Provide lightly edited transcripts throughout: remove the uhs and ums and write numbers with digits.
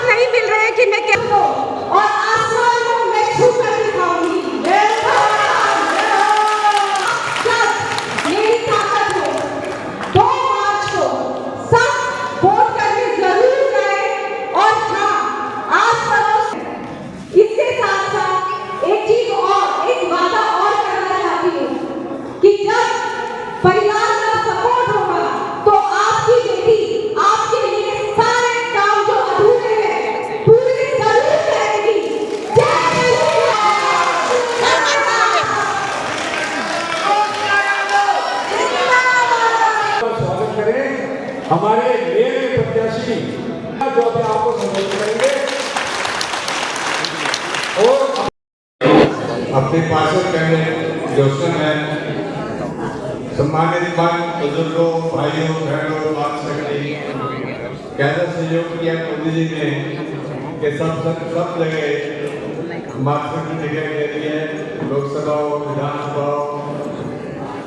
नहीं मिल रहे कि मैं क्या और आसमान को मैं छू कर दिखाऊंगी। मेरी ताकत हो 2 मार्च को सब वोट करने जरूर गए। और हाँ, आज पड़ोस इसके साथ साथ एक चीज और, एक वादा और करना चाहती हूँ कि जब परिवार का सपोर्ट होगा तो आपकी बेटी आपके लिए सारे काम जो अधूरे हैं पूरे जरूर करेगी। स्वागत करें हमारे मेयर प्रत्याशी जो अभी आपको संबोधित करेंगे और अपने पार्षद कैंडिडेट जोशन है, सम्मानित बुजुर्गों, भाइयों, बहनों, बात सकती कैसा सहयोग किया मोदी जी ने कि सब जगह मार्केट की जगह के लिए लोकसभा विधानसभा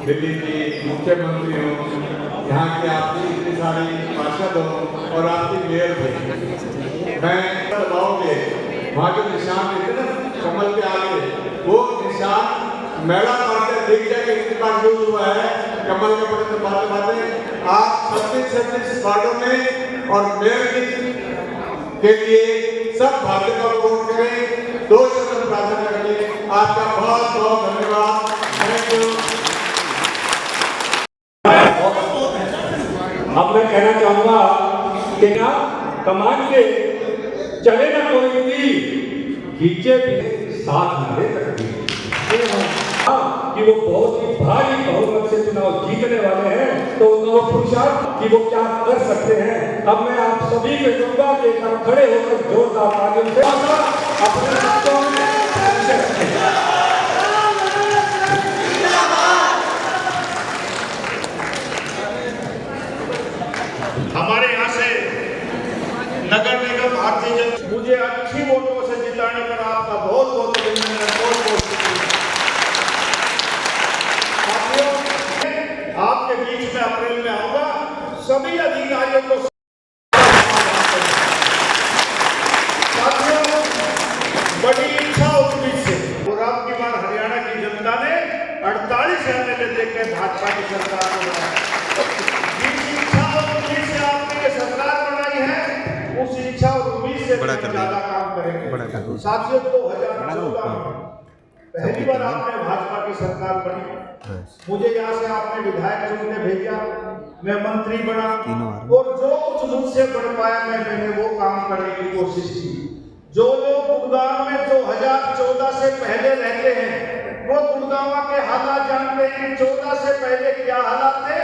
दिल्ली की मुख्यमंत्री हो, यहाँ की आपकी इतनी सारी पार्षद हो और आपकी मेयर थे। मैं दबाओगे वहाँ के निशान इतने कमल के आगे वो निशान मेला मारते देख जाके इतनी बार यूज हुआ है कमल के पड़े बातें बातें आप 36 वार्डों में और मेयर के लिए सब भाजपा को वोट करें। 2 शब्द प्रार्थना करिए। आपका बहुत बहुत धन्यवाद। Thank you. अब मैं कहना चाहूंगा कि ना कमान के चले ना कोई भी खींचे भी साथ न दे सकती कि वो बहुत ही भारी बहुमत से चुनाव जीतने वाले हैं तो उनका वो पुरुषार्थ कि वो क्या कर सकते हैं। अब मैं आप सभी को कहूंगा कि एकदम खड़े होकर जोरदार तालियों से अपने हाथों में हमारे यहाँ से नगर निगम भारतीय जनता मुझे अच्छी वोटों से जिताने पर आपका बहुत बहुत अभिनंदन, बहुत बहुत शुक्रिया। आपके बीच में अप्रैल में आऊंगा, सभी अधिकारियों को साथियों बड़ी इच्छा उम्मीद से और आपकी बार हरियाणा की जनता ने 48 MLA देकर भाजपा की सरकार को बनाया। सरकार बनाई है उस इच्छा और उम्मीद से ज्यादा काम करेंगे। साथियों 2014 पहली बार आपने भाजपा की सरकार बनी, मुझे यहाँ से आपने विधायक चुनने भेजा, मैं मंत्री बना और जो कुछ मुझसे बढ़ पाया मैंने वो काम करने की कोशिश की। जो लोग गुड़गांव में 2014 से पहले रहते हैं वो गुड़गांव के हालात जानते हैं। 14 से पहले क्या हालात थे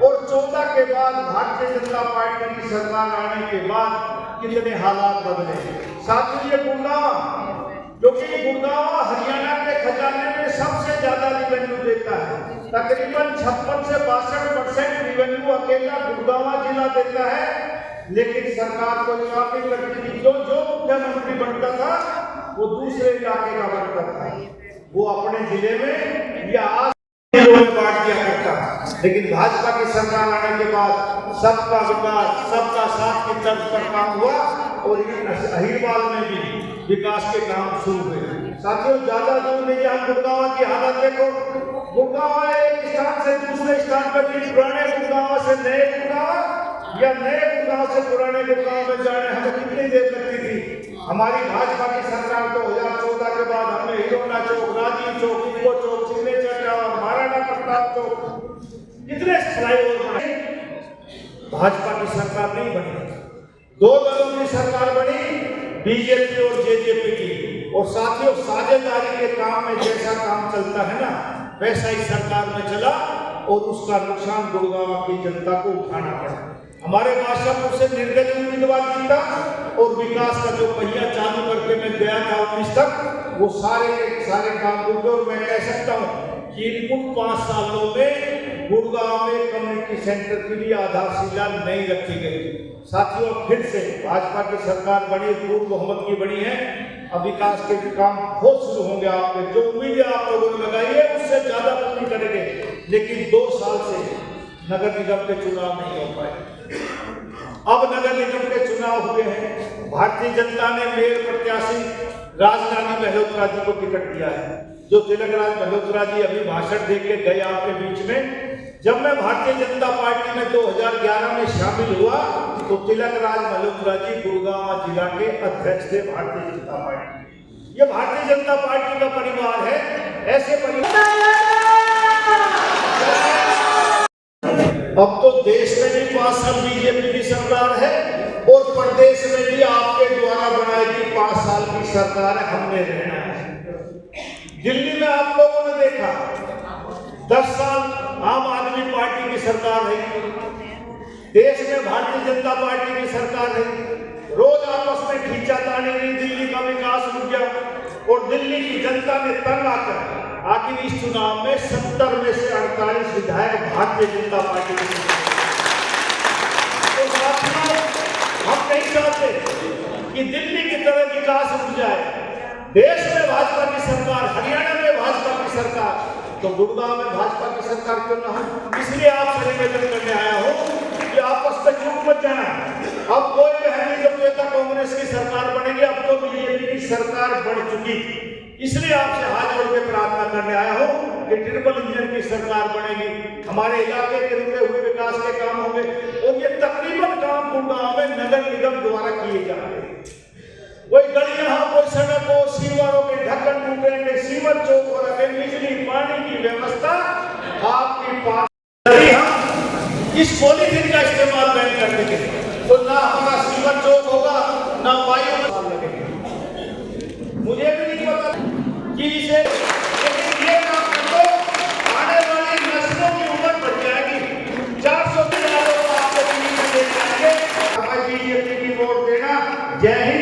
और 14 के बाद भारतीय जनता पार्टी की सरकार आने के बाद कितने हालात बदले। साथियों ये गुड़गांव, क्योंकि गुड़गांव हरियाणा के खजाने में सबसे ज्यादा रिवेन्यू देता है, तकरीबन 56 से 62% रिवेन्यू अकेला गुड़गांव जिला देता है। लेकिन सरकार को काम नहीं करती थी। जो मुख्यमंत्री बनता था वो दूसरे इलाके का बनता था, वो अपने जिले में या जिलों में बांट दिया करता था। लेकिन भाजपा की सरकार आने के बाद सबका विकास, सबका साथ की तर्ज पर काम हुआ और अहिरवाल में भी विकास के काम शुरू हुए। साथियों ज्यादा दूर नहीं, हम गुड़गांव की हालत देखो। गुड़गांव एक स्थान से दूसरे स्थान पर पुराने गुड़गांव से नए गुड़गांव या नए गुड़गांव से पुराने गुड़गांव में जाने हमें कितनी देर लगती थी। हमारी भाजपा की सरकार 2014 के बाद हमने हिरोना चौक, राजीव चौक, इको चौक, सिग्नेचर टावर, महाराणा प्रताप चौक, कितने फ्लाईओवर बने। भाजपा की सरकार नहीं बनी, 2 दलों की सरकार बनी, बीजेपी और जेजेपी की। और साथियों साझेदारी के काम में जैसा काम चलता है ना वैसा ही सरकार में चला और उसका नुकसान गुड़गांव की जनता को उठाना पड़ा। हमारे बादशाहपुर से निर्दलीय उम्मीदवार जीता और विकास का जो पहिया चालू करके मैं गया था 19 तक, वो सारे काम रुके। और मैं कह सकता हूँ कि इन 5 सालों में गुड़गांव में कम्युनिटी सेंटर के लिए आधारशिला नहीं रखी गई। साथियों फिर से भाजपा की सरकार बनी, पूर्ण बहुमत की बनी है। अब विकास के काम बहुत शुरू होंगे। आपके जो उम्मीदें आप लोगों ने लगाई है उससे ज्यादा पूरी करेंगे। लेकिन 2 साल से नगर निगम के चुनाव नहीं हो पाए। अब नगर निगम के चुनाव हुए हैं। भारतीय जनता ने मेयर प्रत्याशी राजरानी मल्होत्रा जी को टिकट दिया है। जो तिलकराज मल्होत्रा जी अभी भाषण दे के गए आपके बीच में, जब मैं भारतीय जनता पार्टी में 2011 में शामिल हुआ तो तिलकराज मल्होत्रा जी गुड़गांव जिला के अध्यक्ष थे भारतीय जनता पार्टी। ये भारतीय जनता पार्टी का परिवार है। ऐसे परिवार अब तो देश में भी 5 साल बीजेपी की सरकार है और प्रदेश में भी आपके द्वारा बनाई गई 5 साल की सरकार है। हमने रहना है। दिल्ली में आप लोगों ने देखा 10 साल आम आदमी पार्टी की सरकार रही, देश में भारतीय जनता पार्टी की सरकार रही। रोज आपस में खींचातानी रही, दिल्ली का विकास रुक गया और दिल्ली की जनता ने तंग आकर आखिर इस चुनाव में 70 में से 48 विधायक भारतीय जनता पार्टी के। तो साथियों, हम नहीं चाहते कि दिल्ली की तरह विकास रुक जाए। देश में भाजपा की सरकार, हरियाणा में भाजपा की सरकार, तो गुड़गांव में भाजपा की सरकार क्यों ना हो? इसलिए आपसे निवेदन करने आया हूँ कि आपस में चूक मत जाना। अब कोई बहन नहीं, जब तक कांग्रेस की सरकार बनेगी, अब तो बीजेपी की सरकार बन चुकी। इसलिए आपसे हाथ जोड़ के प्रार्थना करने आया हूँ कि ट्रिपल इंजन की सरकार बनेगी, हमारे इलाके के रुके हुए विकास के काम होंगे और ये तकरीबन काम गुड़गांव में नगर निगम द्वारा किए जा रहे हैं। कोई गलियां, कोई सड़क हो, सीवरों के ढक्कन टूटेंगे, सीवर चौक हो रखे, बिजली पानी की व्यवस्था आपकी पास। यदि हम इस पॉलीथीन का इस्तेमाल बैन कर देंगे तो ना हमारा सीवर चौक होगा, ना वायु लगेगा। मुझे भी नहीं पता कि इसे, लेकिन ये काम करो, आने वाली नस्लों की उम्र बढ़ जाएगी। 400 लोग आपको बीजेपी की वोट देना। जय हिंद।